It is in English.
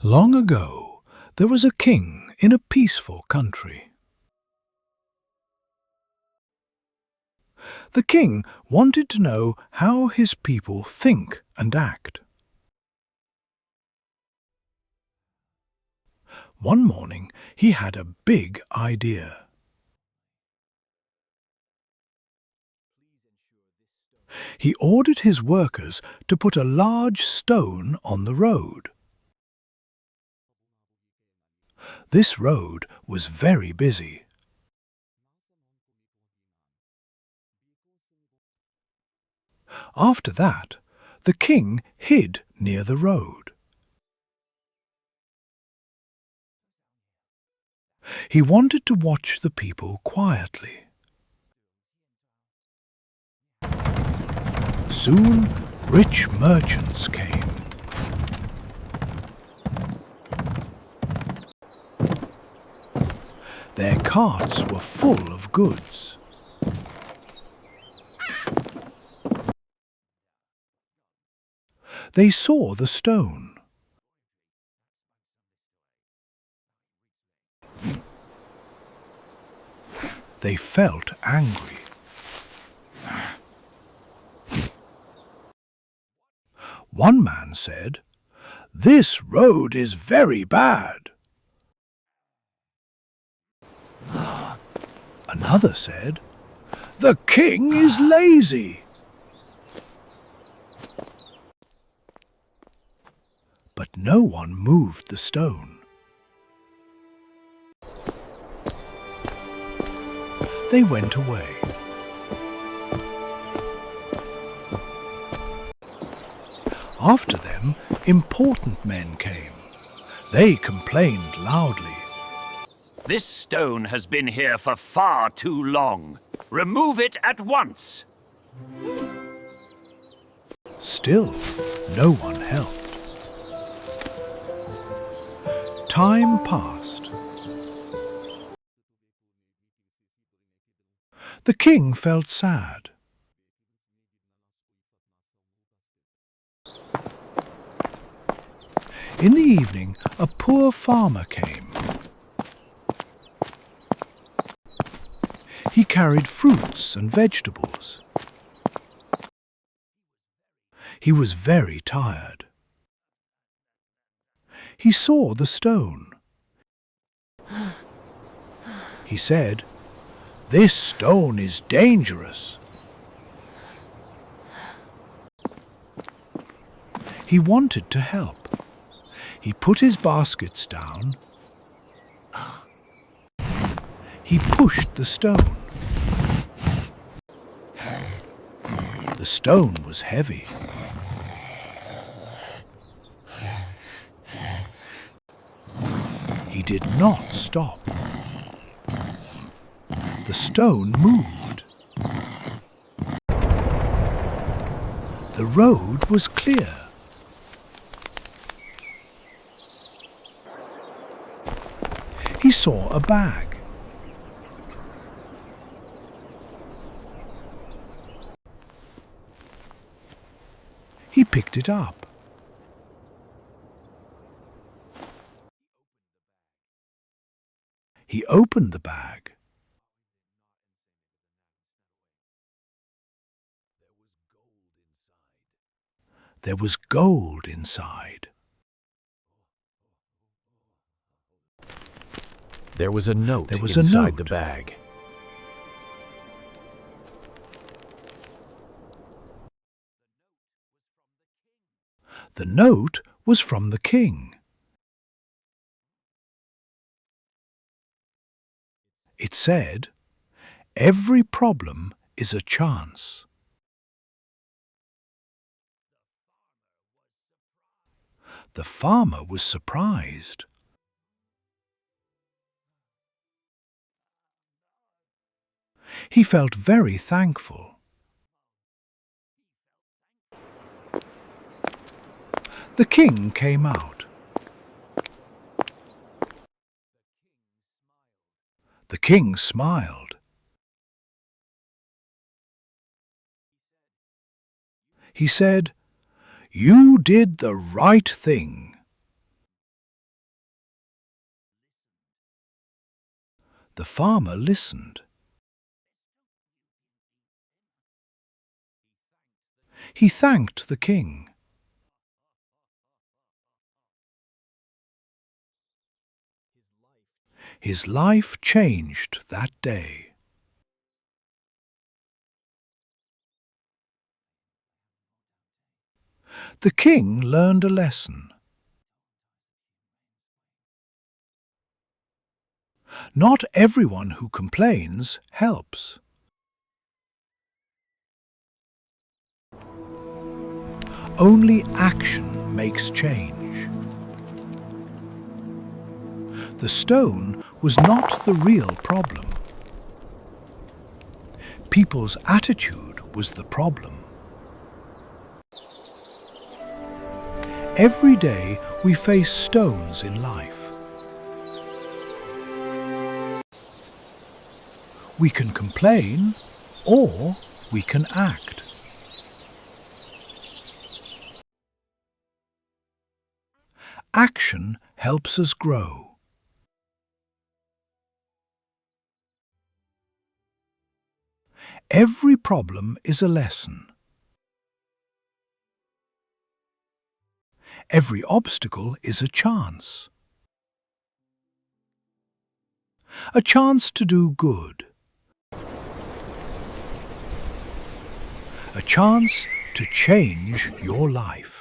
Long ago, there was a king in a peaceful country. The king wanted to know how his people think and act. One morning, he had a big idea. He ordered his workers to put a large stone on the road. This road was very busy. After that, the king hid near the road. He wanted to watch the people quietly. Soon, rich merchants came. Their carts were full of goods. They saw the stone. They felt angry. One man said, "This road is very bad." Another said, "The king is lazy." But no one moved the stone. They went away. After them, important men came. They complained loudly. This stone has been here for far too long. Remove it at once. Still, no one helped. Time passed. The king felt sad. In the evening, a poor farmer came. He carried fruits and vegetables. He was very tired. He saw the stone. He said, "This stone is dangerous." He wanted to help. He put his baskets down. He pushed the stone. The stone was heavy. He did not stop. The stone moved. The road was clear. He saw a bag. He picked it up. He opened the bag. There was gold inside. There was a note There was inside a note. the bag. The note was from the king. It said, "Every problem is a chance." The farmer was surprised. He felt very thankful. The king came out. The king smiled. He said, "You did the right thing." The farmer listened. He thanked the king. His life changed that day. The king learned a lesson. Not everyone who complains helps. Only action makes change. The stone was not the real problem. People's attitude was the problem. Every day we face stones in life. We can complain or we can act. Action helps us grow. Every problem is a lesson. Every obstacle is a chance. A chance to do good. A chance to change your life.